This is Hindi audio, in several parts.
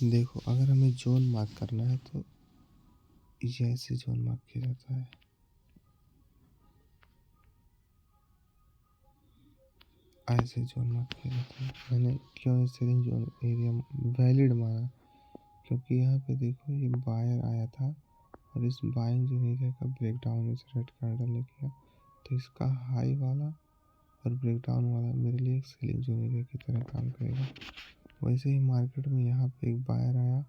देखो, अगर हमें जोन मार्क करना है तो ये ऐसे जोन मार्क किया जाता है। ऐसे जोन मार्क किया जाता है। मैंने क्यों सेलिंग जोन एरिया वैलिड माना, क्योंकि यहाँ पे देखो ये बायर आया था और इस बाइंग जोन एरिया का ब्रेकडाउन इस रेड कैंडल ने किया, तो इसका हाई वाला और ब्रेकडाउन वाला मेरे लिए एक सेलिंग जोन एरिया की तरह काम करेगा। वैसे ही मार्केट में यहाँ पे एक बायर आया,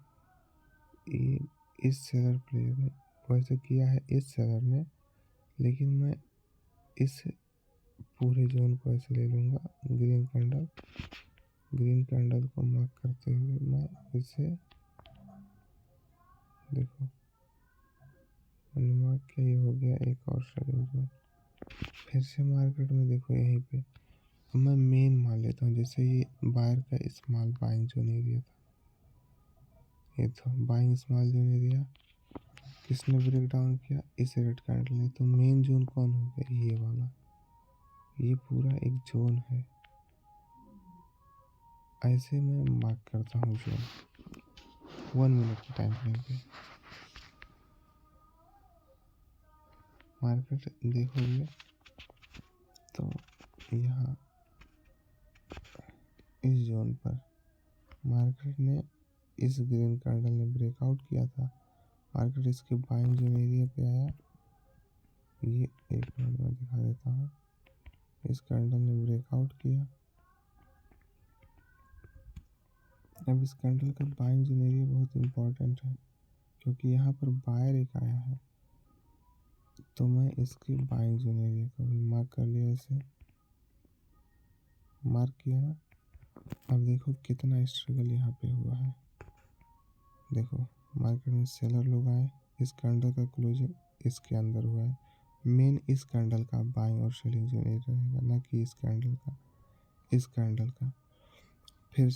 ये इस सेलर प्लेयर ने वैसे किया है इस सेलर ने, लेकिन मैं इस पूरे जोन को ऐसे ले लूँगा। ग्रीन कैंडल को मार्क करते हुए मैं इसे देखो मैंने मार्क किया, ये हो गया एक और सेलिंग जोन। फिर से मार्केट में देखो यहीं पे अब मैं मेन मान लेता हूँ, जैसे ये बायर का स्मॉल बाइंग जोन एरिया था, ये था बाइंग स्मॉल जोन एरिया, किसने ब्रेक डाउन किया? इस रेड कैंडल ने। तो मेन जोन कौन हो गया? ये वाला, ये पूरा एक जोन है। ऐसे मैं मार्क करता हूँ जोन 1 मिनट के टाइम फ्रेम पे। मार्केट देखोगे तो यहाँ इस जोन पर मार्केट ने इस ग्रीन कैंडल ने ब्रेकआउट किया था, मार्केट इसके बाइंग जोन एरिया पे आया। ये एक मिनट में दिखा देता हूँ, इस कैंडल ने ब्रेकआउट किया। अब इस कैंडल का बाइंग जोन एरिया बहुत इंपॉर्टेंट है, क्योंकि यहाँ पर बायर एक आया है, तो मैं इसके बाइंग जोन एरिया को भी मार्क कर लिया। ऐसे मार्क किया ना। अब देखो कितना स्ट्रगल यहाँ पे हुआ है। देखो मार्केट में सेलर लोग आए, इस कैंडल का क्लोजिंग इसके अंदर हुआ है। मेन इस कैंडल का बाइंग और सेलिंग जोन एरिया रहेगा, ना कि इस कैंडल का, इस कैंडल का। फिर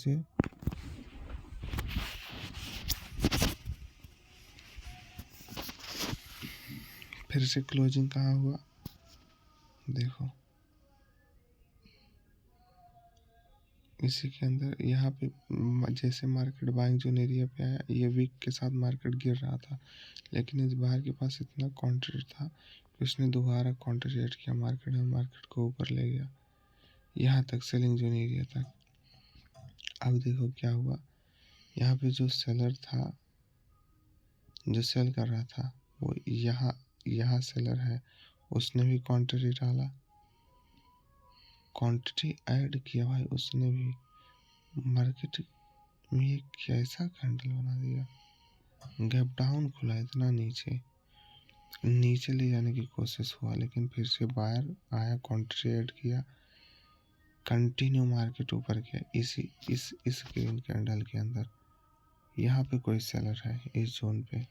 से क्लोजिंग कहाँ हुआ? देखो इसी के अंदर, यहाँ पे जैसे मार्केट बाइंग जोन एरिया पे आया, ये वीक के साथ मार्केट गिर रहा था, लेकिन इस बार के पास इतना काउंटर था कि उसने दोबारा काउंटर रेट किया मार्केट में, मार्केट को ऊपर ले गया यहाँ तक, सेलिंग जोन एरिया तक। अब देखो क्या हुआ, यहाँ पे जो सेलर था, जो सेल कर रहा था, वो यहाँ सेलर है, उसने भी क्वांटिटी डाला, क्वांटिटी ऐड किया भाई उसने भी। मार्केट में ये कैसा कैंडल बना दिया, गैप डाउन खुला इतना नीचे, नीचे ले जाने की कोशिश हुआ, लेकिन फिर से बायर आया, क्वांटिटी ऐड किया, कंटिन्यू मार्केट ऊपर गया। इस ग्रीन कैंडल के अंदर यहाँ पे कोई सेलर है, इस जोन पे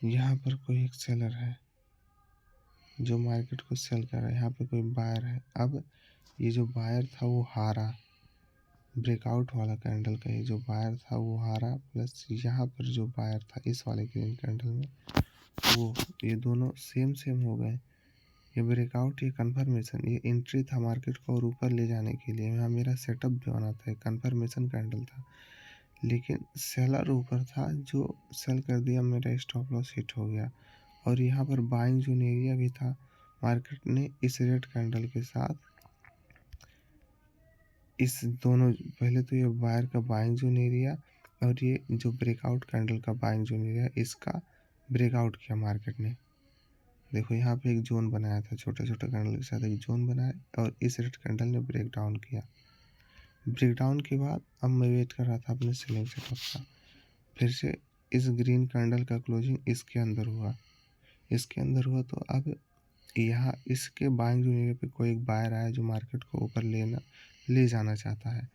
यहाँ पर कोई एक सेलर है जो मार्केट को सेल कर रहा है, यहाँ पे कोई बायर है। अब ये जो बायर था वो हारा, ब्रेकआउट वाला कैंडल का ये जो बायर था वो हारा, प्लस यहाँ पर जो बायर था इस वाले ग्रीन कैंडल में, वो ये दोनों सेम हो गए। ये ब्रेकआउट, ये कंफर्मेशन, ये एंट्री था मार्केट को और ऊपर ले जाने के लिए। यहाँ मेरा सेटअप भी बना था, कंफर्मेशन कैंडल था, लेकिन सेलर ऊपर था जो सेल कर दिया, मेरा स्टॉप लॉस हिट हो गया। और यहाँ पर बाइंग जोन एरिया भी था, मार्केट ने इस रेड कैंडल के साथ इस दोनों, पहले तो ये बायर का बाइंग जोन एरिया और ये जो ब्रेकआउट कैंडल का बाइंग जोन एरिया, इसका ब्रेकआउट किया मार्केट ने। देखो यहाँ पे एक जोन बनाया था, छोटे छोटे कैंडल के साथ एक जोन बनाया, और इस रेड कैंडल ने ब्रेक डाउन किया। ब्रेक डाउन के बाद अब मैं वेट कर रहा था अपने सेलिंग सेटअप का। फिर से इस ग्रीन कैंडल का क्लोजिंग इसके अंदर हुआ, तो अब यहाँ इसके बाइंग जोन एरिया पे कोई एक बायर आया जो मार्केट को ऊपर ले जाना चाहता है।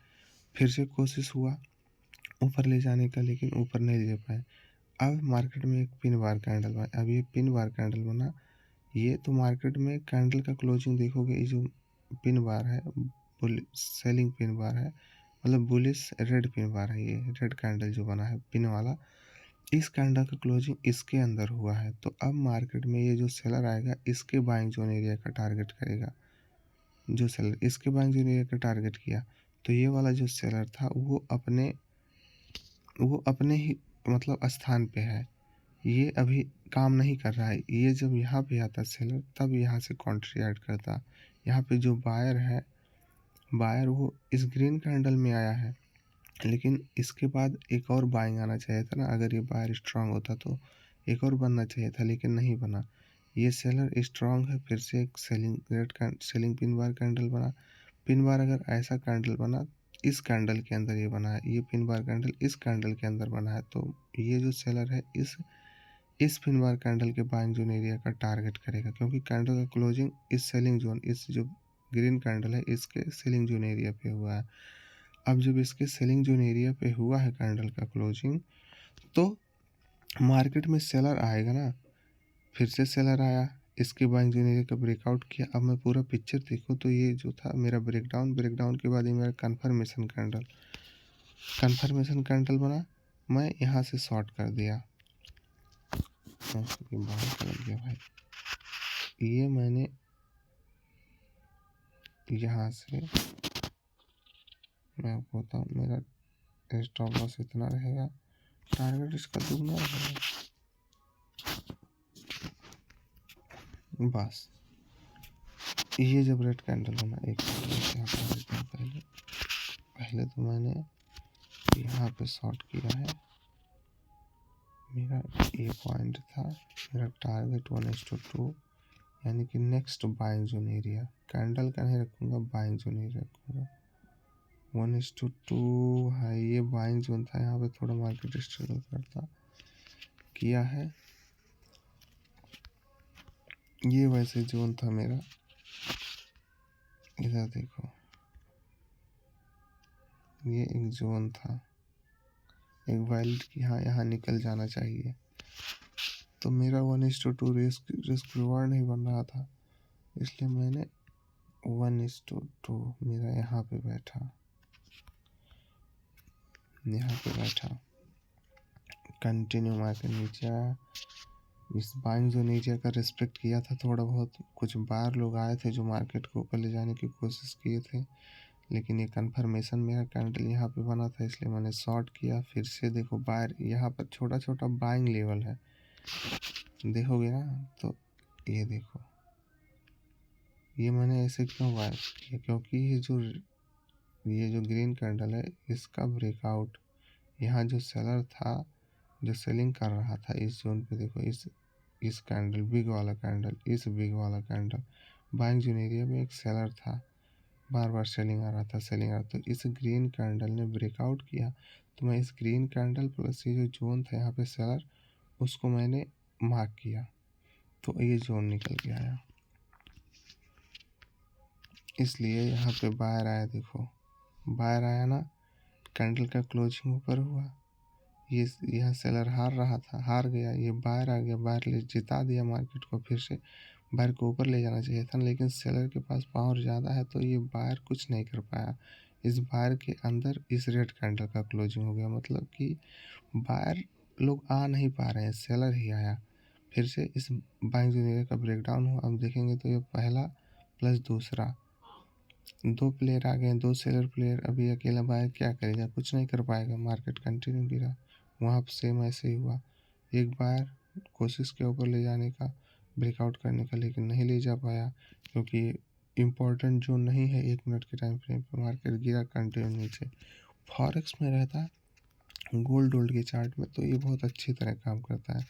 फिर से कोशिश हुआ ऊपर ले जाने का, लेकिन ऊपर नहीं ले पाए। अब मार्केट में एक पिन बार कैंडल बना। अब ये पिन बार कैंडल बना, ये तो मार्केट में कैंडल का क्लोजिंग देखोगे, ये जो पिन बार है सेलिंग पिन बार है, मतलब बुलिश रेड पिन बार है। ये रेड कैंडल जो बना है पिन वाला, इस कैंडल का क्लोजिंग इसके अंदर हुआ है। तो अब मार्केट में ये जो सेलर आएगा इसके बाइंग जोन एरिया का टारगेट करेगा, जो सेलर इसके बाइंग जोन एरिया का टारगेट किया, तो ये वाला जो सेलर था वो अपने ही मतलब स्थान पे है, ये अभी काम नहीं कर रहा है। ये जब यहाँ पे आता सेलर तब यहाँ से कॉन्ट्री ऐड करता। यहाँ पे जो बायर है, बायर वो इस ग्रीन कैंडल में आया है, लेकिन इसके बाद एक और बाइंग आना चाहिए था ना। अगर ये बायर स्ट्रांग होता तो एक और बनना चाहिए था, लेकिन नहीं बना। ये सेलर स्ट्रांग है, फिर से एक सेलिंग पिन बार कैंडल बना। पिन बार अगर ऐसा कैंडल बना, इस कैंडल के अंदर ये बना है, ये पिन बार कैंडल इस कैंडल के अंदर बना है, तो ये जो सेलर है इस पिन बार कैंडल के बाइंग जोन एरिया का टारगेट करेगा, क्योंकि कैंडल का क्लोजिंग इस सेलिंग जोन, इस जो ग्रीन कैंडल है इसके सेलिंग जोन एरिया पे हुआ है। अब जब इसके सेलिंग जोन एरिया पे हुआ है कैंडल का क्लोजिंग, तो मार्केट में सेलर आएगा ना। फिर से सेलर आया, इसके बाइंग जोन एरिया का ब्रेकआउट किया। अब मैं पूरा पिक्चर देखूँ तो ये जो था मेरा ब्रेकडाउन के बाद ये मेरा कन्फर्मेशन कैंडल बना। मैं यहाँ से शॉर्ट कर दिया, बाहर लग गया भाई। ये मैंने यहाँ से, मैं आपको बताऊँ, मेरा स्टॉप लॉस इतना रहेगा, टारगेट इसका दुगना रहेगा बस। ये जब रेड कैंडल होना, एक पहले तो मैंने यहाँ पे शॉर्ट किया है। मेरा ये पॉइंट था, मेरा टारगेट 1:2, यानी कि next buying zone area. Candle का नहीं रखूँगा, बाइंग जोन एरिया रखूँगा। 1:2 है, ये बाइंग जोन था। यहाँ पे थोड़ा मार्केट स्ट्रगल करता किया है। ये वैसे जोन था मेरा, इधर देखो, ये एक जोन था, एक वैलिड की हाँ यहाँ निकल जाना चाहिए। तो मेरा 1:2 रिस्क रिवार्ड नहीं बन रहा था, इसलिए मैंने 1:2 मेरा यहाँ पे बैठा कंटिन्यू मार्केट नीचे आया। इस बाइंग जोन एरिया का रिस्पेक्ट किया था थोड़ा बहुत। कुछ बार लोग आए थे जो मार्केट को ऊपर ले जाने की कोशिश किए थे, लेकिन ये कंफर्मेशन मेरा कैंडल यहाँ पे बना था, इसलिए मैंने शॉर्ट किया। फिर से देखो बायर, यहाँ पर छोटा छोटा बाइंग लेवल है, देखोगे ना तो ये देखो, ये मैंने ऐसे क्यों बाय किया, क्योंकि ये जो ग्रीन कैंडल है इसका ब्रेकआउट, यहाँ जो सेलर था जो सेलिंग कर रहा था इस जोन पे, देखो इस कैंडल, बिग वाला कैंडल, इस बिग वाला कैंडल, बाइंग जोन एरिया में एक सेलर था, बार बार सेलिंग आ रहा था। तो इस ग्रीन कैंडल ने ब्रेकआउट किया, तो मैं इस ग्रीन कैंडल प्लस ये जो जोन था यहाँ पे सेलर, उसको मैंने मार्क किया, तो ये जोन निकल के आया, इसलिए यहाँ पे बायर आया। देखो बायर आया ना, कैंडल का क्लोजिंग ऊपर हुआ, ये यहाँ सेलर हार रहा था, हार गया, ये बायर आ गया, बायर ले जिता दिया मार्केट को। फिर से बायर को ऊपर ले जाना चाहिए था, लेकिन सेलर के पास पावर ज़्यादा है, तो ये बायर कुछ नहीं कर पाया। इस बायर के अंदर इस रेड कैंडल का क्लोजिंग हो गया, मतलब कि बायर लोग आ नहीं पा रहे हैं, सेलर ही आया। फिर से इस बाइंग जोन एरिया का ब्रेकडाउन हुआ। अब देखेंगे तो ये पहला प्लस दूसरा, दो प्लेयर आ गए, दो सेलर प्लेयर। अभी अकेला बायर क्या करेगा, कुछ नहीं कर पाएगा, मार्केट कंटिन्यू गिरा। वहाँ पर सेम ऐसे ही हुआ, एक बार कोशिश के ऊपर ले जाने का, ब्रेकआउट करने का, लेकिन नहीं ले जा पाया, क्योंकि इम्पोर्टेंट जो नहीं है 1 मिनट के टाइम फ्रेम पर, मार्केट गिरा कंटिन्यू नीचे। फॉरेक्स में रहता गोल्ड के चार्ट में तो ये बहुत अच्छी तरह काम करता है,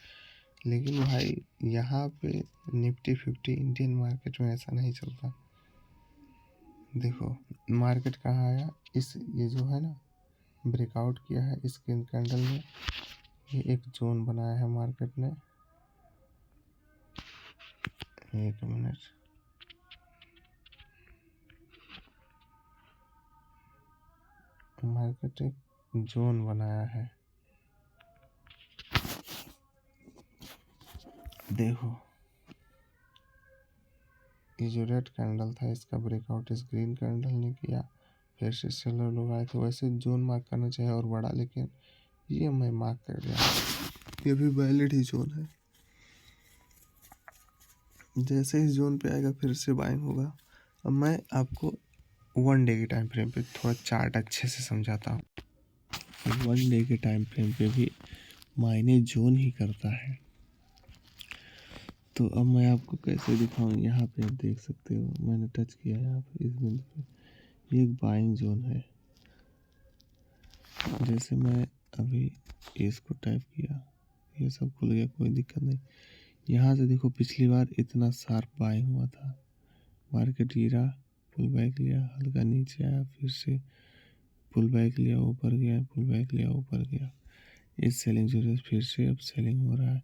लेकिन भाई यहाँ पे निफ्टी 50 इंडियन मार्केट में ऐसा नहीं चलता। देखो मार्केट कहाँ आया, ये जो है ना ब्रेकआउट किया है इस कैंडल में, ये एक जोन बनाया है मार्केट ने। एक मिनट, मार्केट एक जोन बनाया है, देखो ये जो रेड कैंडल था इसका ब्रेकआउट इस ग्रीन कैंडल ने किया। फिर से सेलर लोग आए, तो वैसे जोन मार्क करना चाहिए और बड़ा, लेकिन ये मैं मार्क कर दिया, ये भी वैलिड ही जोन है। जैसे इस जोन पे आएगा फिर से बाइंग होगा, अब मैं आपको 1 डे के टाइम फ्रेम पे थोड़ा चार्ट अच्छे से समझाता हूँ। 1 डे के टाइम फ्रेम पे भी मायने जोन ही करता है। तो अब मैं आपको कैसे दिखाऊं, यहाँ पे आप देख सकते हो मैंने टच किया है यहाँ पे इस बिंदु पे, ये एक बाइंग जोन है। जैसे मैं अभी इसको टाइप किया, ये सब खुल गया, कोई दिक्कत नहीं। यहाँ से देखो पिछली बार इतना शार्प बाइंग हुआ था, मार्केट गिरा, पुल बैक लिया, हल्का नीचे आया, फिर से पुल बैक लिया, ऊपर गया, पुल बैक लिया, ऊपर गया। इस सेलिंग जोन फिर से अब सेलिंग हो रहा है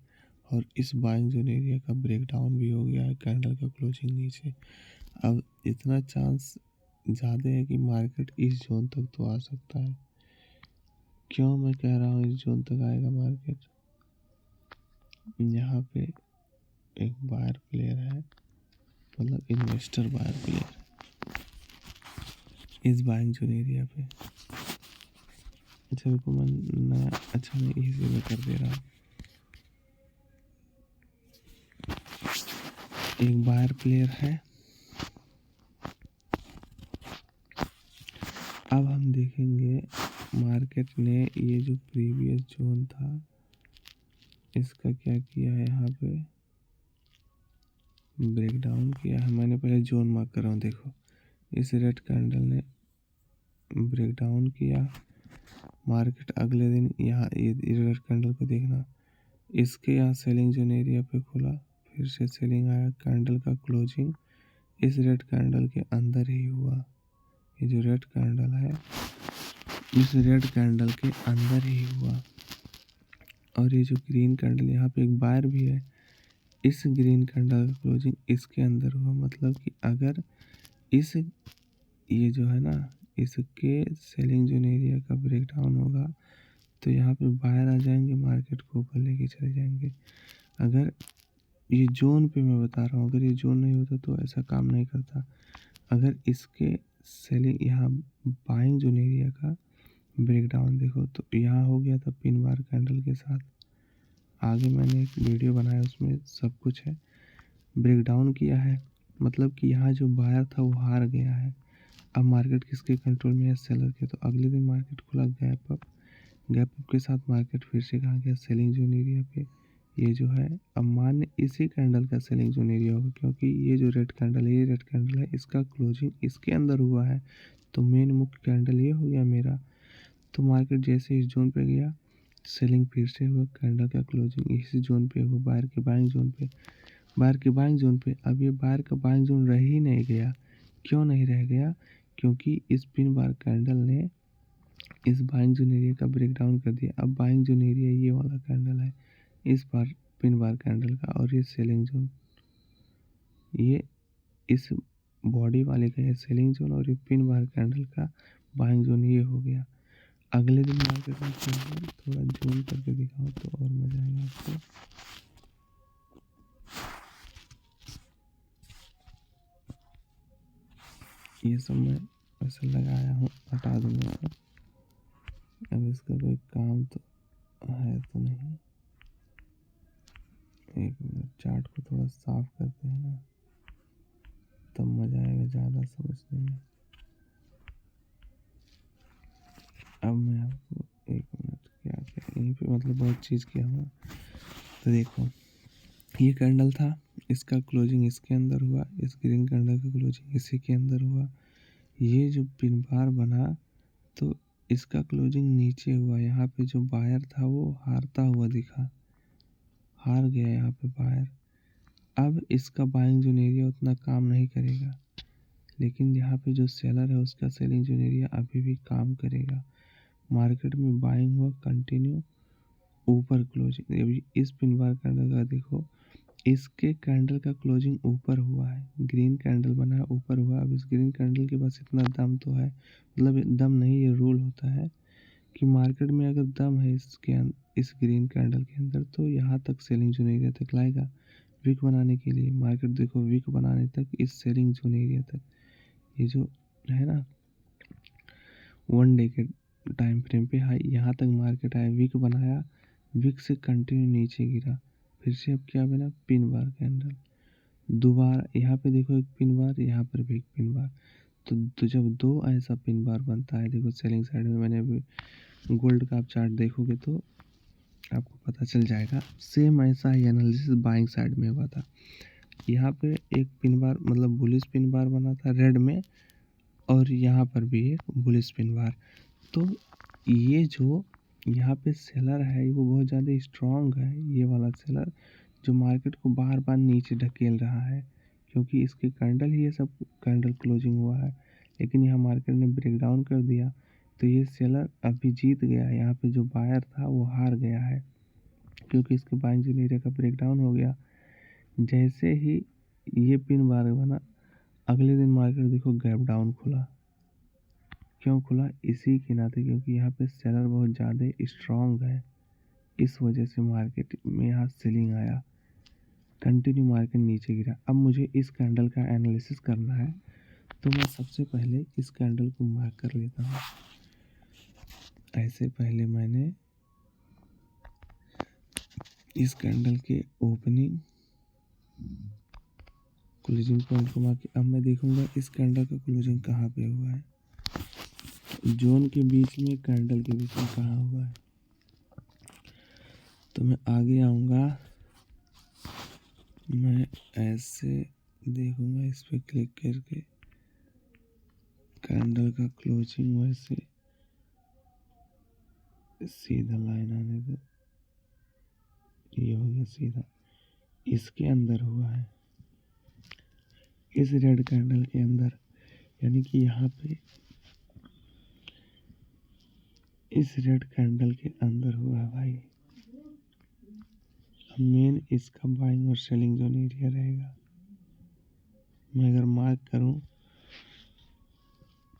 और इस बाइंग जोन एरिया का ब्रेक डाउन भी हो गया है, कैंडल का क्लोजिंग नीचे। अब इतना चांस ज़्यादा है कि मार्केट इस जोन तक तो आ सकता है। क्यों मैं कह रहा हूँ इस जोन तक आएगा मार्केट, यहाँ पे एक बायर प्लेयर है, मतलब इन्वेस्टर बायर प्लेयर इस बाइंग जोन एरिया पे। अच्छा रुको, मैं नया, अच्छा मैं इसी में कर दे रहा हूँ। एक बायर प्लेयर है। अब हम देखेंगे मार्केट ने ये जो प्रीवियस जोन था इसका क्या किया है, यहाँ पे ब्रेक डाउन किया है। मैंने पहले जोन मार्क कर रहा हूँ, देखो इस रेड कैंडल ने ब्रेक डाउन किया, मार्केट अगले दिन यहाँ ये रेड कैंडल को देखना, इसके यहाँ सेलिंग जोन एरिया पे खुला, फिर से सेलिंग आया, कैंडल का क्लोजिंग इस रेड कैंडल के अंदर ही हुआ। ये जो रेड कैंडल है इस रेड कैंडल के अंदर ही हुआ। और ये जो ग्रीन कैंडल, यहाँ पे एक बायर भी है, इस ग्रीन कैंडल का क्लोजिंग इसके अंदर हुआ। मतलब कि अगर इस ये जो है ना इसके सेलिंग जोन एरिया का ब्रेक डाउन होगा तो यहाँ पे बाहर आ जाएंगे, मार्केट को ऊपर लेके चले जाएंगे। अगर ये जोन पे मैं बता रहा हूँ, अगर ये जोन नहीं होता तो ऐसा काम नहीं करता। अगर इसके सेलिंग यहाँ बाइंग जोन एरिया का ब्रेक डाउन देखो तो यहाँ हो गया था पिन बार कैंडल के साथ, आगे मैंने एक वीडियो बनाया उसमें सब कुछ है, ब्रेक डाउन किया है, मतलब कि यहाँ जो बायर था वो हार गया है। अब मार्केट किसके कंट्रोल में है, सेलर के। तो अगले दिन मार्केट खुला गैप अप, गैप अप के साथ मार्केट फिर से कहाँ गया, सेलिंग जोन एरिया पे। ये जो है अब मान्य इसी कैंडल का सेलिंग जोन एरिया होगा, क्योंकि ये जो रेड कैंडल है, ये रेड कैंडल है, इसका क्लोजिंग इसके अंदर हुआ है, तो मेन मुख्य कैंडल ये हो गया मेरा। तो मार्केट जैसे इस जोन पे गया, सेलिंग फिर से हुआ, कैंडल का क्लोजिंग इसी जोन पे हुआ, बायर के बाइंग जोन पे, बायर के बाइंग जोन पे। अब ये बायर का बाइंग जोन रह ही नहीं गया। क्यों नहीं रह गया, क्योंकि इस पिन बार कैंडल ने इस बाइंग जोन एरिया का ब्रेक डाउन कर दिया। अब बाइंग जोन एरिया ये वाला कैंडल है इस बार पिन बार कैंडल का, और ये सेलिंग जोन, ये इस बॉडी वाले का है सेलिंग जोन, और ये पिन बार कैंडल का बाइंग जोन ये हो गया। अगले दिन मार्केट में क्या हुआ, थोड़ा जूम करके दिखाओ तो और मजा आएगा आपको। ये सब मैं ऐसा लगाया हूँ, हटा दूंगा सब। अब इसका कोई काम तो है तो नहीं, एक मिनट, चार्ट को थोड़ा साफ करते हैं ना, तब मज़ा आएगा ज़्यादा समझने में। अब मैं आपको एक मिनट, क्या क्या यहीं पे मतलब बहुत चीज़ किया हुआ। तो देखो ये कैंडल था, इसका क्लोजिंग इसके अंदर हुआ, इस ग्रीन कैंडल का क्लोजिंग इसी के अंदर हुआ। ये जो पिन बार बना तो इसका क्लोजिंग नीचे हुआ, यहाँ पे जो बायर था वो हारता हुआ दिखा, हार गया यहाँ पे बायर। अब इसका बाइंग जोन एरिया उतना काम नहीं करेगा, लेकिन यहाँ पे जो सेलर है उसका सेलिंग जोन एरिया अभी भी काम करेगा। मार्केट में बाइंग हुआ कंटिन्यू, ऊपर क्लोजिंग। अभी इस पिन बार कैंडल का देखो, इसके कैंडल का क्लोजिंग ऊपर हुआ है, ग्रीन कैंडल बना है ऊपर हुआ। अब इस ग्रीन कैंडल के पास इतना दम तो है, मतलब दम नहीं, ये रूल होता है कि मार्केट में अगर दम है इस ग्रीन कैंडल के अंदर तो यहाँ तक सेलिंग जोन एरिया तक लाएगा विक बनाने के लिए। मार्केट देखो विक बनाने तक इस सेलिंग जोन एरिया तक, ये जो है ना 1 डे के टाइम फ्रेम पे हाई, यहाँ तक मार्केट आया, विक बनाया, विक से कंटिन्यू नीचे गिरा, फिर से अब क्या बना, पिन बार कैंडल। दोबारा यहाँ पे देखो एक पिन बार, यहाँ पर भी एक पिन बार। तो जब दो ऐसा पिन बार बनता है, देखो सेलिंग साइड में मैंने अभी गोल्ड का आप चार्ट देखोगे तो आपको पता चल जाएगा। सेम ऐसा ही एनालिसिस बाइंग साइड में हुआ था। यहाँ पे एक पिन बार मतलब बुलिश पिन बार बना था रेड में, और यहाँ पर भी एक बुलिश पिन बार। तो ये जो यहाँ पे सेलर है वो बहुत ज़्यादा स्ट्रांग है, ये वाला सेलर जो मार्केट को बार बार नीचे ढकेल रहा है, क्योंकि इसके कैंडल ही ये सब कैंडल क्लोजिंग हुआ है। लेकिन यहाँ मार्केट ने ब्रेक डाउन कर दिया, तो ये सेलर अभी जीत गया। यहाँ पे जो बायर था वो हार गया है, क्योंकि इसके बाइंग एरिया का ब्रेक डाउन हो गया। जैसे ही ये पिन बार बना, अगले दिन मार्केट देखो गैप डाउन खुला। क्यों खुला? इसी के नाते, क्योंकि यहाँ पे सेलर बहुत ज़्यादा स्ट्रांग है, इस वजह से मार्केट में यहाँ सेलिंग आया, कंटिन्यू मार्केट नीचे गिरा। अब मुझे इस कैंडल का एनालिसिस करना है, तो मैं सबसे पहले इस कैंडल को मार्क कर लेता हूँ। ऐसे पहले मैंने इस कैंडल के ओपनिंग क्लोजिंग पॉइंट को मार्क किया। अब मैं देखूंगा इस कैंडल का क्लोजिंग कहाँ पे हुआ है, जोन के बीच में, कैंडल के बीच में कहाँ हुआ है। तो मैं आगे आऊँगा, मैं ऐसे देखूंगा, इस पर क्लिक करके कैंडल का क्लोजिंग वैसे सीधा लाइन आने दो, ये हो गया सीधा, इसके अंदर हुआ है, इस रेड कैंडल के अंदर, यानी कि यहाँ पे इस रेड कैंडल के अंदर हुआ है भाई। अब मेन इसका बाइंग और सेलिंग जोन एरिया रहेगा। मैं अगर मार्क करूं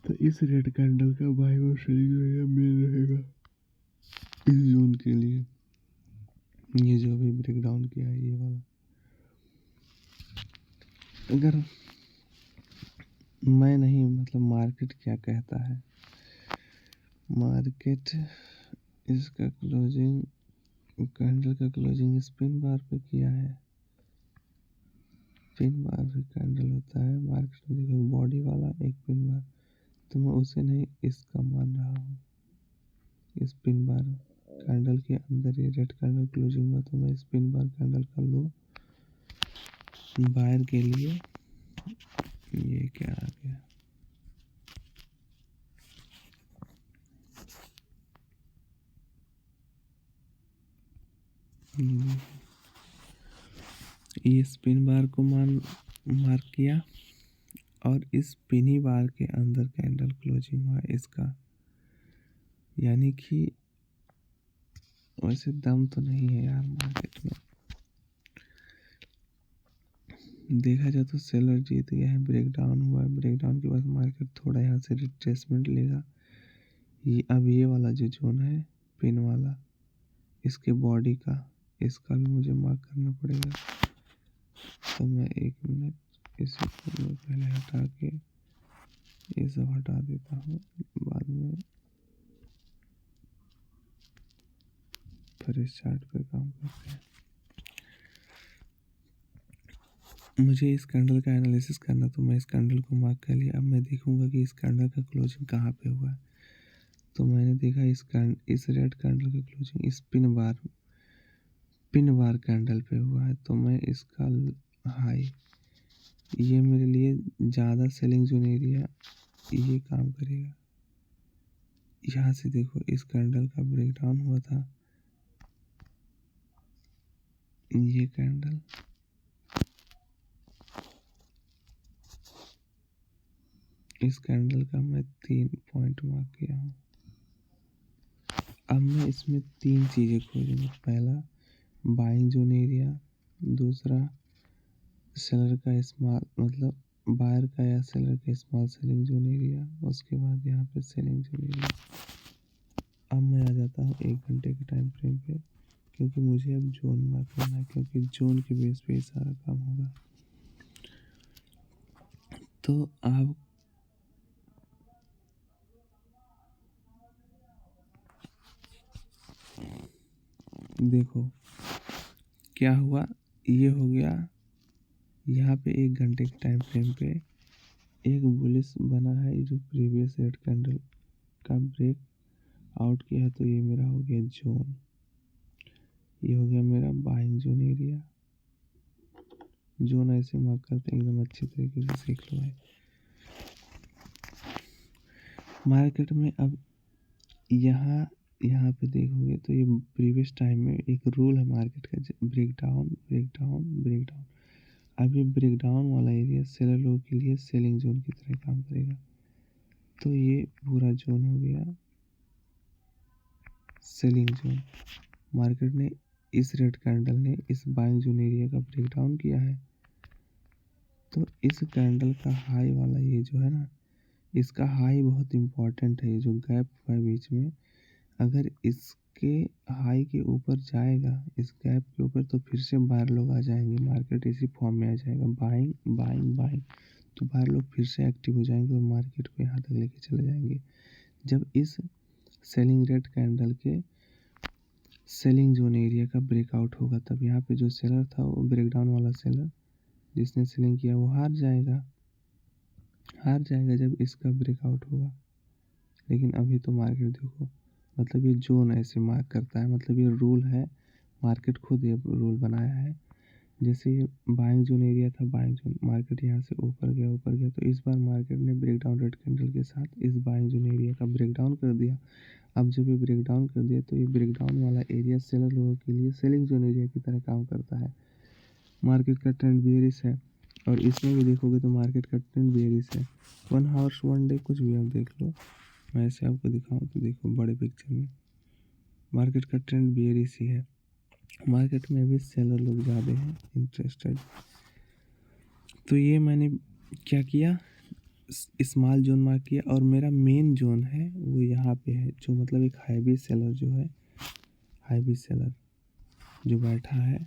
तो इस रेड कैंडल का बाइंग और सेलिंग एरिया मेन रहेगा इस जोन के लिए। ये जो अभी ब्रेक डाउन किया है ये वाला, अगर मैं नहीं, मतलब मार्केट क्या कहता है, मार्केट इसका क्लोजिंग, कैंडल का क्लोजिंग स्पिन बार पे किया है। पिन बार भी कैंडल होता है मार्केट में, देखो बॉडी वाला एक पिन बार, तो मैं उसे नहीं इसका मान रहा हूँ। इस पिन बार कैंडल के अंदर ये रेड कैंडल क्लोजिंग हुआ, तो मैं इस पिन बार कैंडल का लो बायर के लिए, ये क्या आ गया, ये स्पिन बार को मार्क किया, और इस पिनी बार के अंदर कैंडल क्लोजिंग हुआ इसका, यानी कि वैसे दम तो नहीं है यार मार्केट में। देखा जाए तो सेलर जीत गया है, ब्रेक डाउन हुआ है, ब्रेक डाउन के बाद मार्केट थोड़ा यहाँ से रिट्रेसमेंट लेगा। ये अब ये वाला जो जोन है पिन वाला, इसके बॉडी का, इसका भी मुझे मार्क करना पड़ेगा। तो मैं 1 मिनट इसे मैं पहले हटा के ये सब हटा देता हूँ, बाद में फिर इस चार्ट पे काम करते हैं। मुझे इस कैंडल का एनालिसिस करना, तो मैं इस कैंडल को मार्क कर लिया। अब मैं देखूंगा कि इस कैंडल का क्लोजिंग कहाँ पे हुआ है। तो मैंने देखा इस रेड कैंडल का क्लोजिंग इस पिन बार कैंडल पे हुआ है, तो मैं इसका हाई, ये मेरे लिए ज़्यादा सेलिंग जोन एरिया ये काम करेगा। यहाँ से देखो इस कैंडल का ब्रेक डाउन हुआ था, ये कैंडल, इस कैंडल का मैं 3 पॉइंट मार्क किया हूँ। अब मैं इसमें 3 चीज़ें खोजूंगा। पहला बाइंग जोन एरिया, दूसरा सेलर का स्मॉल, मतलब बायर का या सेलर का स्मॉल सेलिंग जोन एरिया, उसके बाद यहाँ पे सेलिंग जोन एरिया। अब मैं आ जाता हूँ 1 घंटे के टाइम फ्रेम पे, क्योंकि मुझे अब जोन मार्क करना है, क्योंकि जोन के बेस पे ही सारा काम होगा। तो आप देखो क्या हुआ, ये हो गया, यहाँ पे 1 घंटे के टाइम फ्रेम पे एक बुलिश बना है जो प्रीवियस रेड कैंडल का ब्रेक आउट किया है, तो ये मेरा हो गया जोन, ये हो गया मेरा बाइंग जोन एरिया। जोन ऐसे मार्क करते हैं, एकदम अच्छे तरीके से सीख लो भाई। मार्केट में अब यहाँ यहाँ पे देखोगे तो ये प्रीवियस टाइम में एक रूल है मार्केट का, break down break down break down. अब ये ब्रेक डाउन वाला एरिया सेलर लोगों के लिए सेलिंग जोन की तरह काम करेगा। तो ये पूरा जोन हो गया सेलिंग जोन। मार्केट ने इस रेड कैंडल ने इस बाइंग जोन एरिया का ब्रेक डाउन किया है, तो इस कैंडल का हाई वाला ये जो है ना, इसका हाई बहुत इम्पॉर्टेंट है। ये जो गैप हुआ है बीच में, अगर इसके हाई के ऊपर जाएगा, इस गैप के ऊपर, तो फिर से बाहर लोग आ जाएंगे, मार्केट इसी फॉर्म में आ जाएगा, बाइंग बाइंग बाइंग। तो बाहर लोग फिर से एक्टिव हो जाएंगे और मार्केट को यहाँ तक लेके चले जाएंगे। जब इस सेलिंग रेड कैंडल के सेलिंग जोन एरिया का ब्रेकआउट होगा, तब यहाँ पे जो सेलर था, वो ब्रेकडाउन वाला सेलर जिसने सेलिंग किया, वो हार जाएगा जब इसका ब्रेकआउट होगा। लेकिन अभी तो मार्केट देखो, मतलब ये जोन ऐसे मार्क करता है, मतलब ये रूल है, मार्केट खुद ये रूल बनाया है। जैसे ये बाइंग जोन एरिया था, बाइंग जोन, मार्केट यहाँ से ऊपर गया, तो इस बार मार्केट ने ब्रेकडाउन रेड कैंडल के साथ इस बाइंग जोन एरिया का ब्रेकडाउन कर दिया। अब जब ये ब्रेकडाउन कर दिया, तो ये ब्रेकडाउन वाला एरिया सेलर लोगों के लिए सेलिंग जोन एरिया की तरह काम करता है। मार्केट का ट्रेंड बेयरिश है, और इसमें भी देखोगे तो मार्केट का ट्रेंड बेयरिश है। 1 आवर्स 1 डे कुछ भी आप देख लो, मैं ऐसे आपको दिखाऊं तो देखो बड़े पिक्चर में मार्केट का ट्रेंड बेयरिश ही है। मार्केट में भी सेलर लोग ज़्यादा हैं इंटरेस्टेड। तो ये मैंने क्या किया, स्मॉल जोन मार्क किया, और मेरा मेन जोन है वो यहाँ पे है, जो मतलब एक हाईवी सेलर जो है, हाईवी सेलर जो बैठा है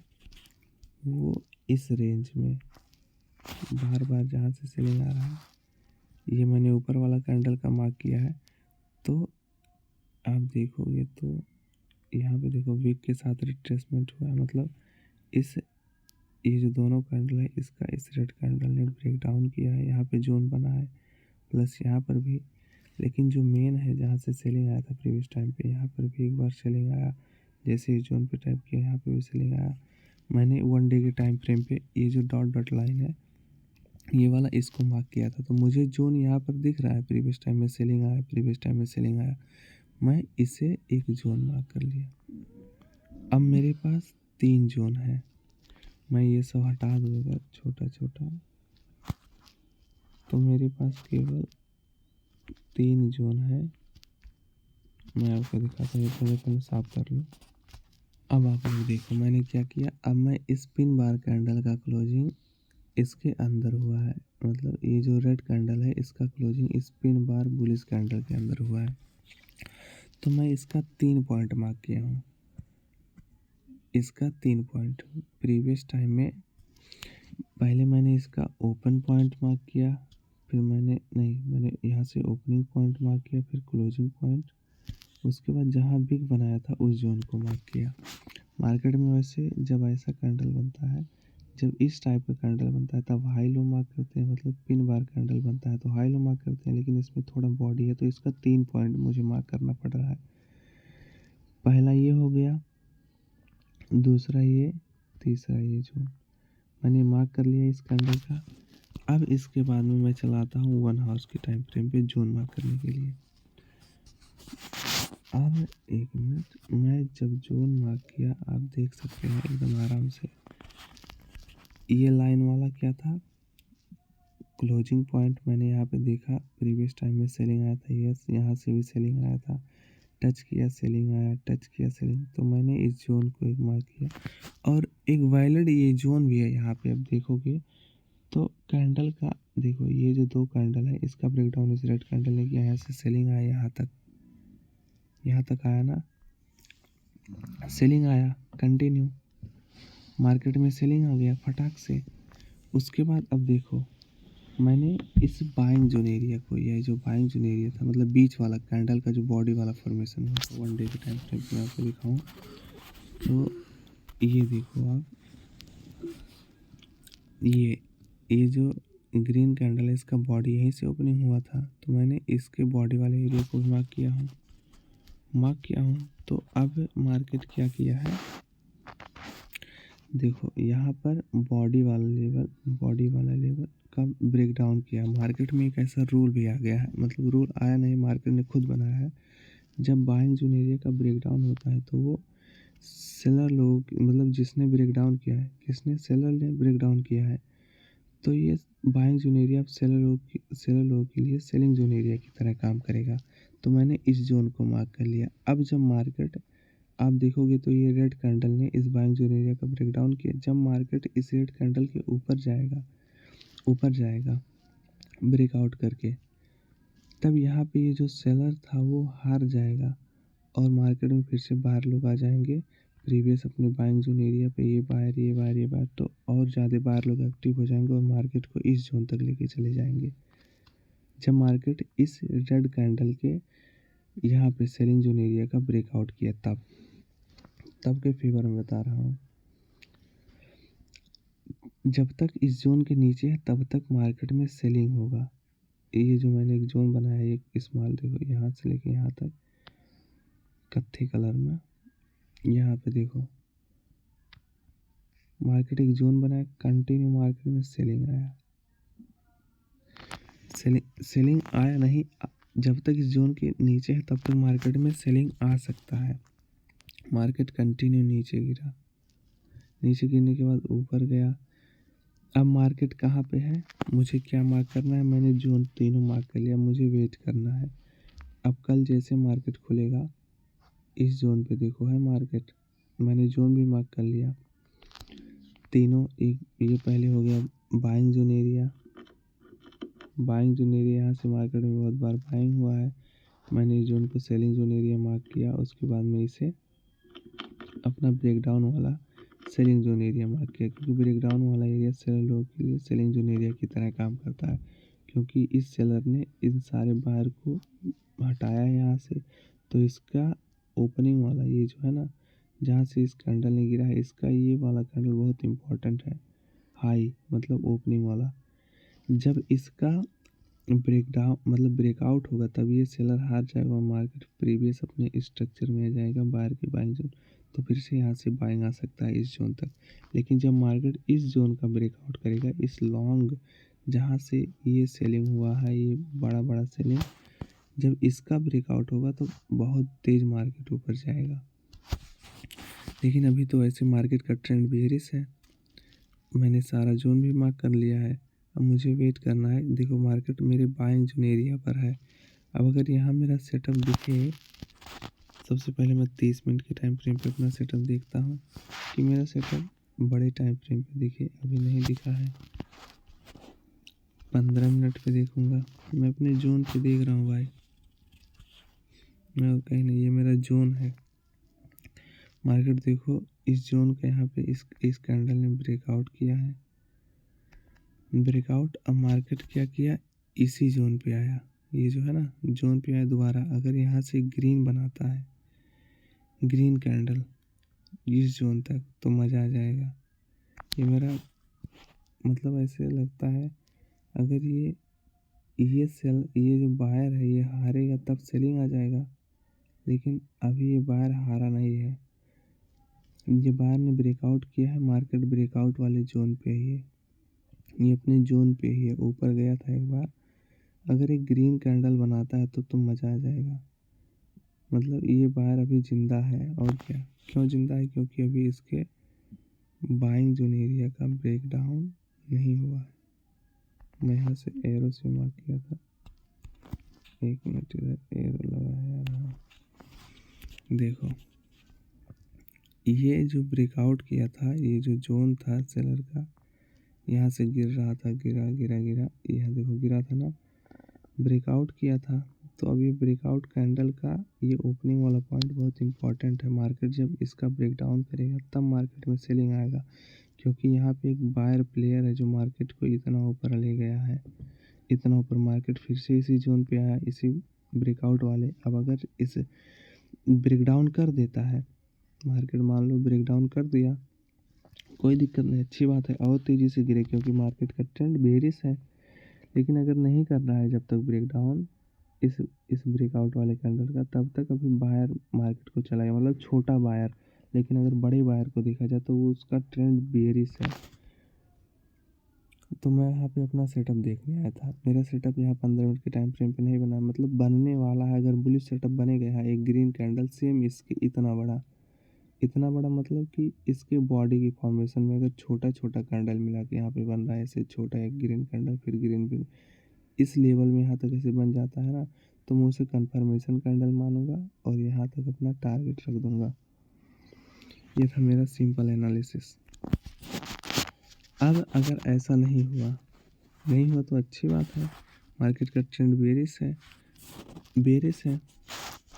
वो इस रेंज में बार बार जहाँ से सेलिंग आ रहा है, ये मैंने ऊपर वाला कैंडल का मार्क किया है। तो आप देखोगे तो यहाँ पे देखो वीक के साथ रिट्रेसमेंट हुआ है, मतलब इस ये जो दोनों कैंडल है, इसका इस रेड कैंडल ने ब्रेक डाउन किया है, यहाँ पे जोन बना है, प्लस यहाँ पर भी। लेकिन जो मेन है जहाँ से सेलिंग आया था प्रीवियस टाइम पे, यहाँ पर भी एक बार सेलिंग आया, जैसे इस जोन पे टाइप किया, यहाँ पे भी सेलिंग आया। मैंने 1 डे के टाइम फ्रेम पे ये जो डॉट डॉट लाइन है, ये वाला इसको मार्क किया था, तो मुझे जोन यहाँ पर दिख रहा है, प्रीवियस टाइम में सेलिंग आया, प्रीवियस टाइम में सेलिंग आया, मैं इसे एक जोन मार्क कर लिया। अब मेरे पास 3 जोन है, मैं ये सब हटा दूँगा छोटा छोटा, तो मेरे पास केवल 3 जोन है। मैं आपको दिखाता हूँ, थोड़ा पहले साफ कर लूँ। अब आप लोग देखो मैंने क्या किया, अब मैं इस पिन बार कैंडल का क्लोजिंग इसके अंदर हुआ है, मतलब ये जो रेड कैंडल है इसका क्लोजिंग इस पिन बार बुलिश कैंडल के अंदर हुआ है, तो मैं इसका 3 पॉइंट मार्क किया हूँ। इसका 3 पॉइंट प्रीवियस टाइम में, पहले मैंने इसका ओपन पॉइंट मार्क किया, फिर मैंने यहाँ से ओपनिंग पॉइंट मार्क किया, फिर क्लोजिंग पॉइंट, उसके बाद जहाँ बिग बनाया था उस जोन को मार्क किया। मार्केट में वैसे जब ऐसा कैंडल बनता है, जब इस टाइप का कैंडल बनता है, तब हाई लो मार्क करते हैं, मतलब पिन बार कैंडल बनता है तो हाई लो मार्क करते हैं, लेकिन इसमें थोड़ा बॉडी है तो इसका 3 पॉइंट मुझे मार्क करना पड़ रहा है। पहला ये हो गया, दूसरा ये, तीसरा ये जोन मैंने मार्क कर लिया इस कैंडल का। अब इसके बाद में मैं चलाता हूँ 1 आवर्स के टाइम फ्रेम पे जोन मार्क करने के लिए। अब 1 मिनट, मैं जब जोन मार्क किया, आप देख सकते हैं एकदम आराम से, ये लाइन वाला क्या था, क्लोजिंग पॉइंट मैंने यहाँ पे देखा, प्रीवियस टाइम में सेलिंग आया था, यस यहाँ से भी सेलिंग आया था, टच किया सेलिंग आया, टच किया सेलिंग, तो मैंने इस जोन को एक मार्क किया, और एक वैलिड ये जोन भी है यहाँ पे। अब देखोगे तो कैंडल का देखो, ये जो 2 कैंडल है इसका ब्रेकडाउन इस रेड कैंडल ने किया, यहाँ से सेलिंग आया, यहाँ तक आया ना, सेलिंग आया कंटिन्यू, मार्केट में सेलिंग आ गया फटाक से। उसके बाद अब देखो मैंने इस बाइंग जोन एरिया को, यह जो बाइंग जोन एरिया था, मतलब बीच वाला कैंडल का जो बॉडी वाला फॉर्मेशन हुआ था, 1 डे के टाइम फ्रेम में आपको दिखाऊं तो ये देखो आप, ये ये जो ग्रीन कैंडल है इसका बॉडी यहीं से ओपनिंग हुआ था, तो मैंने इसके बॉडी वाले एरिया को मार्क किया हूँ। तो अब मार्केट क्या किया है, देखो यहाँ पर बॉडी वाला लेवल का ब्रेक डाउन किया। मार्केट में एक ऐसा रूल भी आ गया है, मतलब रूल आया नहीं, मार्केट ने खुद बनाया है। जब बाइंग जोन एरिया का ब्रेक डाउन होता है तो वो सेलर लोगों मतलब जिसने ब्रेक डाउन किया है, किसने, सेलर ने ब्रेक डाउन किया है, तो ये बाइंग जोन एरिया अब सेलर लोगों के लिए सेलिंग जोन एरिया की तरह काम करेगा। तो मैंने इस जोन को मार्क कर लिया। अब जब मार्केट आप देखोगे तो ये रेड कैंडल ने इस बाइंग जोन एरिया का ब्रेक डाउन किया। जब मार्केट इस रेड कैंडल के ऊपर जाएगा ब्रेकआउट करके, तब यहाँ पे ये जो सेलर था वो हार जाएगा और मार्केट में फिर से बाहर लोग आ जाएंगे प्रीवियस अपने बाइंग जोन एरिया पे। ये बायर तो और ज़्यादा बाहर लोग एक्टिव हो जाएंगे और मार्केट को इस जोन तक लेके चले जाएंगे। जब मार्केट इस रेड कैंडल के यहाँ पे सेलिंग जोन एरिया का ब्रेकआउट किया, तब के फेवर में बता रहा हूँ। जब तक इस जोन के नीचे है तब तक मार्केट में सेलिंग होगा। ये जो मैंने एक जोन बनाया है, एक स्मॉल, देखो यहाँ से लेके यहाँ तक कत्थे कलर में, यहाँ पे देखो मार्केट एक जोन बनाया, कंटिन्यू मार्केट में सेलिंग आया। सेलिंग आया नहीं, जब तक इस जोन के नीचे है तब तक मार्केट में सेलिंग आ सकता है। मार्केट कंटिन्यू नीचे गिरा, नीचे गिरने के बाद ऊपर गया। अब मार्केट कहाँ पे है, मुझे क्या मार्क करना है, मैंने जोन तीनों मार्क कर लिया, मुझे वेट करना है। अब कल जैसे मार्केट खुलेगा इस जोन पे देखो है मार्केट, मैंने जोन भी मार्क कर लिया तीनों। एक ये पहले हो गया बाइंग जोन एरिया, यहाँ से मार्केट में बहुत बार बाइंग हुआ है। मैंने इस जोन को सेलिंग जोन एरिया मार्क किया, उसके बाद में इसे अपना ब्रेकडाउन वाला सेलिंग जोन एरिया मार्क किया, क्योंकि ब्रेकडाउन वाला एरिया सेलर लोगों के लिए सेलिंग जोन एरिया की तरह काम करता है। क्योंकि इस सेलर ने इन सारे बायर को हटाया यहाँ से, तो इसका ओपनिंग वाला ये जो है ना, जहाँ से इस कैंडल ने गिरा है, इसका ये वाला कैंडल बहुत इंपॉर्टेंट है, हाई मतलब ओपनिंग वाला। जब इसका ब्रेकडाउन मतलब ब्रेकआउट होगा तब ये सेलर हार जाएगा और मार्केट प्रीवियस अपने स्ट्रक्चर में आ जाएगा, बायर की बाइंग जोन, तो फिर से यहाँ से बाइंग आ सकता है इस जोन तक। लेकिन जब मार्केट इस जोन का ब्रेकआउट करेगा, इस लॉन्ग जहाँ से ये सेलिंग हुआ है, ये बड़ा बड़ा सेलिंग, जब इसका ब्रेकआउट होगा तो बहुत तेज़ मार्केट ऊपर जाएगा। लेकिन अभी तो ऐसे मार्केट का ट्रेंड बेयरिश है। मैंने सारा जोन भी मार्क कर लिया है, अब मुझे वेट करना है। देखो मार्केट मेरे बाइंग जोन एरिया पर है। अब अगर यहाँ मेरा सेटअप दिखे, सबसे पहले मैं 30 मिनट के टाइम फ्रेम पे अपना सेटअप देखता हूँ कि मेरा सेटअप बड़े टाइम फ्रेम पे दिखे। अभी नहीं दिखा है, 15 मिनट पे देखूँगा। मैं अपने जोन पे देख रहा हूँ भाई, मैं और कहीं नहीं, ये मेरा जोन है। मार्केट देखो इस जोन का यहाँ पे इस कैंडल ने ब्रेकआउट किया है, ब्रेकआउट। अब मार्केट क्या किया, इसी जोन पे आया, ये जो है ना जोन पे आया दोबारा। अगर यहाँ से ग्रीन बनाता है, ग्रीन कैंडल इस जोन तक, तो मज़ा आ जाएगा। ये मेरा मतलब ऐसे लगता है, अगर ये जो बायर है ये हारेगा तब सेलिंग आ जाएगा। लेकिन अभी ये बायर हारा नहीं है, ये बायर ने ब्रेकआउट किया है, मार्केट ब्रेकआउट वाले जोन पे है, ये अपने जोन पे ही है, ऊपर गया था एक बार। अगर एक ग्रीन कैंडल बनाता है तो मज़ा आ जाएगा। मतलब ये बायर अभी ज़िंदा है, और क्या, क्यों ज़िंदा है, क्योंकि अभी इसके बाइंग जोन एरिया का ब्रेक डाउन नहीं हुआ है। मैं यहाँ से एरो से मार्क किया था, एक मिनट, इधर एरो लगा है यार। हाँ देखो, ये जो ब्रेकआउट किया था, ये जो जोन था सेलर का, यहाँ से गिर रहा था, गिरा गिरा गिरा, यहाँ देखो गिरा था ना, ब्रेकआउट किया था। तो अब ये ब्रेकआउट कैंडल का ये ओपनिंग वाला पॉइंट बहुत इंपॉर्टेंट है। मार्केट जब इसका ब्रेकडाउन करेगा तब मार्केट में सेलिंग आएगा, क्योंकि यहाँ पे एक बायर प्लेयर है जो मार्केट को इतना ऊपर ले गया है, इतना ऊपर। मार्केट फिर से इसी जोन पे आया, इसी ब्रेकआउट वाले। अब अगर इस ब्रेकडाउन कर देता है, मार्केट मान लो ब्रेकडाउन कर दिया, कोई दिक्कत नहीं, अच्छी बात है, और तेज़ी से गिरे क्योंकि मार्केट का ट्रेंड बेरिश है। लेकिन अगर नहीं कर रहा है जब तक ब्रेकडाउन इस ब्रेकआउट वाले कैंडल का, तब तक अभी बायर मार्केट को चलाएगा, मतलब छोटा बायर। लेकिन अगर बड़े बायर को देखा जाए तो वो उसका ट्रेंड बेरिश है। तो मैं यहाँ पे अपना सेटअप देखने आया था। मेरा सेटअप यहाँ 15 मिनट के टाइम फ्रेम पे नहीं बना है, मतलब बनने वाला है। अगर बुलिश सेटअप बनेगा यहाँ एक ग्रीन कैंडल सेम इसके इतना बड़ा मतलब कि इसके बॉडी की फॉर्मेशन में अगर छोटा छोटा कैंडल मिला के यहाँ पे बन रहा है, ऐसे छोटा एक ग्रीन कैंडल फिर ग्रीन फिर इस लेवल में यहाँ तक ऐसे बन जाता है ना, तो मैं उसे कंफर्मेशन कैंडल मानूंगा और यहाँ तक अपना टारगेट रख दूंगा। ये था मेरा सिंपल एनालिसिस। अब अगर ऐसा नहीं हुआ तो अच्छी बात है, मार्केट का ट्रेंड बेरिश है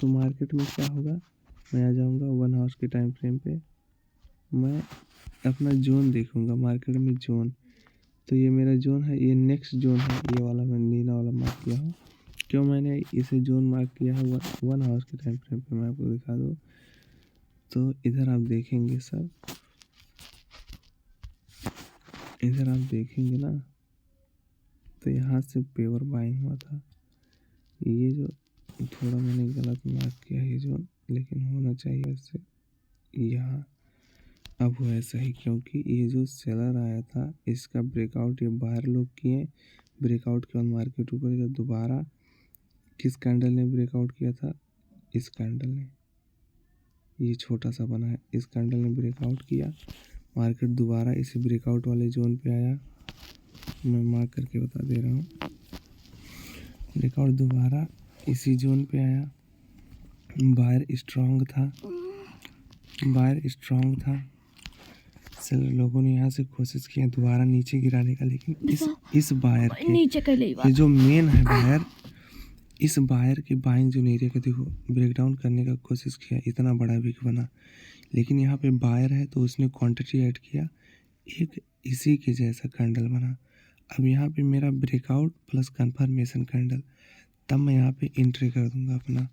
तो मार्केट में क्या होगा, मैं आ जाऊंगा 1 आवर्स के टाइम फ्रेम पे। मैं अपना जोन देखूंगा मार्केट में, जोन तो ये मेरा जोन है, ये नेक्स्ट जोन है, ये वाला मैंने नीला वाला मार्क किया हूँ। क्यों मैंने इसे जोन मार्क किया है 1 आवर्स के टाइम फ्रेम पे, मैं आपको दिखा दूँ। तो इधर आप देखेंगे सर, इधर आप देखेंगे ना, तो यहाँ से पेवर बाइंग हुआ था। ये जो थोड़ा मैंने गलत मार्क किया है जोन, लेकिन होना चाहिए इससे यहाँ। अब वो ऐसा ही, क्योंकि ये जो सेलर आया था इसका ब्रेकआउट ये बाहर लोग किए। ब्रेकआउट के बाद मार्केट ऊपर गया दोबारा। किस कैंडल ने ब्रेकआउट किया था, इस कैंडल ने, ये छोटा सा बना है, इस कैंडल ने ब्रेकआउट किया। मार्केट दोबारा इसी ब्रेकआउट वाले जोन पे आया, मैं मार्क करके बता दे रहा हूँ। ब्रेकआउट दोबारा इसी जोन पे आया, बायर स्ट्रांग था। सेलर लोगों ने यहाँ से कोशिश किया दोबारा नीचे गिराने का, लेकिन इस बायर के नीचे ये जो मेन है बायर, इस बायर के बाइंग जोन एरिया का देखो ब्रेकडाउन करने का कोशिश किया, इतना बड़ा विक बना। लेकिन यहाँ पे बायर है तो उसने क्वांटिटी ऐड किया, एक इसी के जैसा कैंडल बना। अब यहाँ पे मेरा ब्रेकआउट प्लस कंफर्मेशन कैंडल, तब मैं यहाँ पे एंट्री कर दूंगा अपना।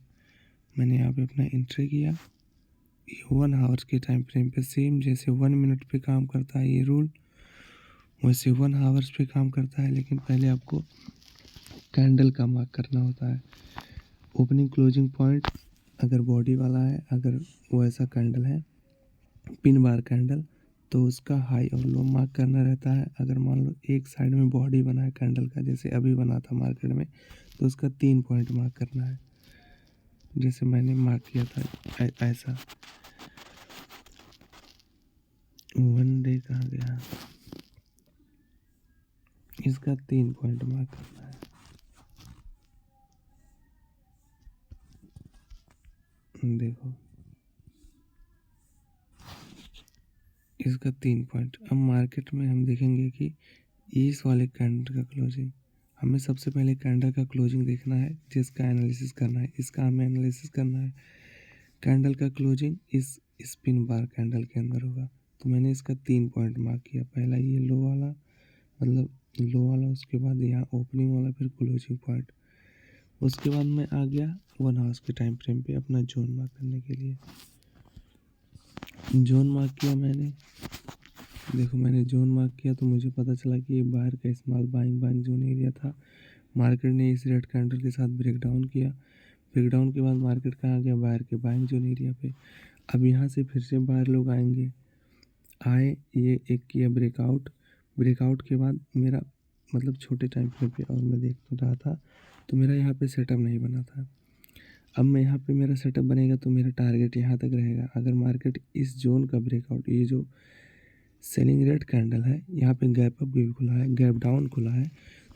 मैंने यहाँ पे अपना एंट्री किया। ये 1 आवर्स के टाइम फ्रेम पे सेम जैसे 1 मिनट पे काम करता है ये रूल, वैसे 1 आवर्स पे काम करता है। लेकिन पहले आपको कैंडल का मार्क करना होता है। ओपनिंग क्लोजिंग पॉइंट अगर बॉडी वाला है, अगर वो ऐसा कैंडल है पिन बार कैंडल, तो उसका हाई और लो मार्क करना रहता है। अगर मान लो एक साइड में बॉडी बना है कैंडल का, जैसे अभी बना था मार्केट में, तो उसका 3 पॉइंट मार्क करना है, जैसे मैंने मार्क किया था ऐसा। 1 डे कहाँ गया, इसका 3 पॉइंट मार्क करना है। देखो इसका 3 पॉइंट। अब मार्केट में हम देखेंगे कि इस वाले कैंडल का क्लोजिंग, हमें सबसे पहले कैंडल का क्लोजिंग देखना है, जिसका एनालिसिस करना है, इसका हमें एनालिसिस करना है। कैंडल का क्लोजिंग इस स्पिन बार कैंडल के अंदर होगा, तो मैंने इसका 3 पॉइंट मार्क किया। पहला ये लो वाला, मतलब लो वाला, उसके बाद यहाँ ओपनिंग वाला, फिर क्लोजिंग पॉइंट। उसके बाद मैं आ गया 1 आवर्स के टाइम फ्रेम पे अपना जोन मार्क करने के लिए। जोन मार्क किया मैंने, देखो मैंने जोन मार्क किया तो मुझे पता चला कि ये बाहर का स्मॉल बाइंग जोन एरिया था। मार्केट ने इस रेड कैंडल के साथ ब्रेकडाउन किया। ब्रेकडाउन के बाद मार्केट कहाँ गया, बाहर के बाइंग जोन एरिया पे। अब यहाँ से फिर से बाहर लोग आए, ये एक किया ब्रेकआउट के बाद मेरा मतलब छोटे टाइम फ्रेम पे, और मैं देख तो रहा था, तो मेरा यहाँ पे सेटअप नहीं बना था। अब मैं यहाँ पे मेरा सेटअप बनेगा तो मेरा टारगेट यहाँ तक रहेगा। अगर मार्केट इस जोन का ब्रेकआउट, ये जो सेलिंग रेड कैंडल है, यहाँ पे गैप अप भी खुला है, गैप डाउन खुला है,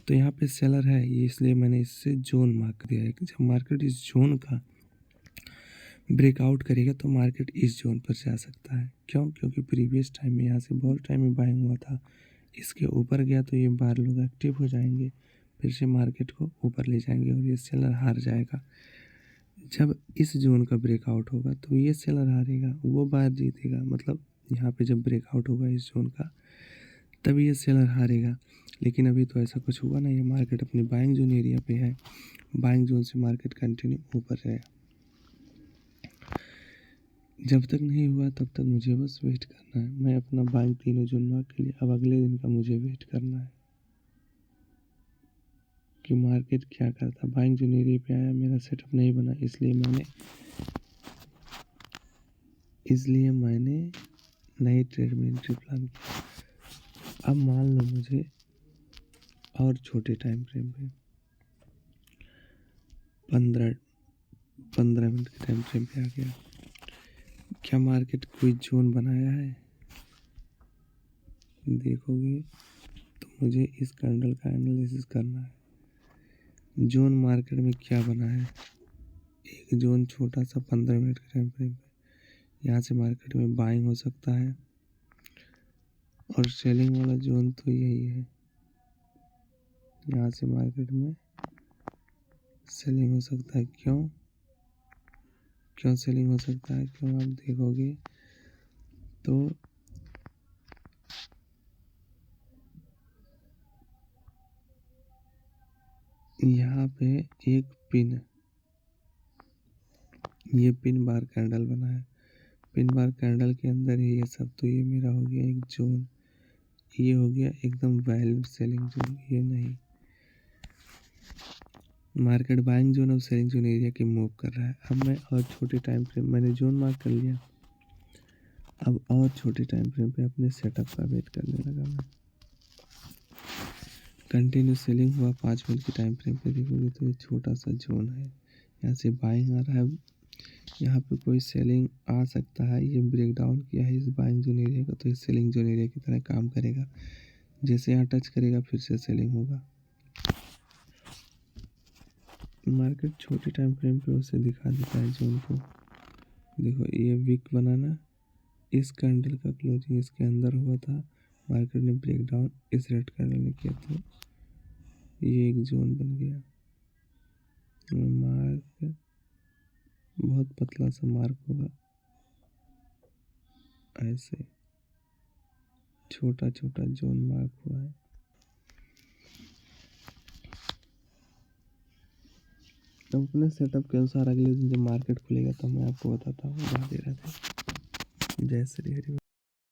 तो यहाँ पे सेलर है, ये इसलिए मैंने इससे जोन मार्क दिया है कि जब मार्केट इस जोन का ब्रेकआउट करेगा तो मार्केट इस जोन पर जा सकता है। क्यों, क्योंकि प्रीवियस टाइम में यहाँ से बहुत टाइम में बाइंग हुआ था, इसके ऊपर गया तो ये बार लोग एक्टिव हो जाएंगे, फिर से मार्केट को ऊपर ले जाएंगे और ये सेलर हार जाएगा। जब इस जोन का ब्रेकआउट होगा तो ये सेलर हारेगा, वो बार जीतेगा। मतलब यहाँ पे जब ब्रेकआउट होगा इस जोन का, तभी ये सेलर हारेगा। लेकिन अभी तो ऐसा कुछ हुआ नहीं, ये मार्केट अपने बाइंग जोन एरिया पे है, बाइंग जोन से मार्केट कंटिन्यू ऊपर है। जब तक नहीं हुआ तब तक मुझे बस वेट करना है। मैं अपना बाइंग तीनों जून मार्क के लिए अब अगले दिन का मुझे वेट करना है कि मार्केट क्या करता। बाइंग जून एरिया पे आया, मेरा सेटअप नहीं बना, इसलिए मैंने नई ट्रेड में एंट्री प्लान किया। अब मान लो मुझे और छोटे टाइम फ्रेम पे 15 मिनट के टाइम फ्रेम पे आ गया। क्या मार्केट कोई जोन बनाया है? देखोगे तो मुझे इस कैंडल का एनालिसिस करना है। जोन मार्केट में क्या बना है? एक जोन छोटा सा 15 मिनट के टाइम फ्रेम पे, यहाँ से मार्केट में बाइंग हो सकता है और सेलिंग वाला जोन तो यही है। यहाँ से मार्केट में सेलिंग हो सकता है। क्यों सेलिंग हो सकता है? क्यों आप देखोगे तो यहाँ पे एक ये पिन बार कैंडल बना है। पिन बार कैंडल के अंदर है ये सब। तो ये मेरा हो गया एक जोन, ये हो गया एकदम वैल्यू सेलिंग जोन। ये नहीं, मार्केट बाइंग जोन और सेलिंग जोन एरिया की मूव कर रहा है। अब मैं और छोटे टाइम फ्रेम, मैंने जोन मार्क कर लिया, अब और छोटे टाइम फ्रेम पे अपने सेटअप का वेट करने लगा मैं। कंटिन्यू सेलिंग हुआ 5 मिनट के टाइम फ्रेम पे, देखोगे तो ये छोटा सा जोन है, यहाँ से बाइंग आ रहा है। यहाँ पे कोई सेलिंग आ सकता है। ये ब्रेक डाउन किया है इस बाइंग जोन एरिया का, तो इस सेलिंग जोन एरिया की तरह काम करेगा। जैसे यहाँ टच करेगा फिर से सेलिंग होगा। मार्केट छोटे टाइम फ्रेम पे उसे दिखा देता है जोन को। देखो ये वीक बनाना, इस कैंडल का क्लोजिंग इसके अंदर हुआ था, मार्केट ने ब्रेक डाउन इस रेड कैंडल ने किया था, ये एक जोन बन गया। मार्क बहुत पतला सा मार्क होगा, ऐसे छोटा छोटा जोन मार्क हुआ है। अब अपने सेटअप के अनुसार अगले दिन जब मार्केट खुलेगा तब मैं आपको बताता हूँ। राधे राधे, जय श्री हरि।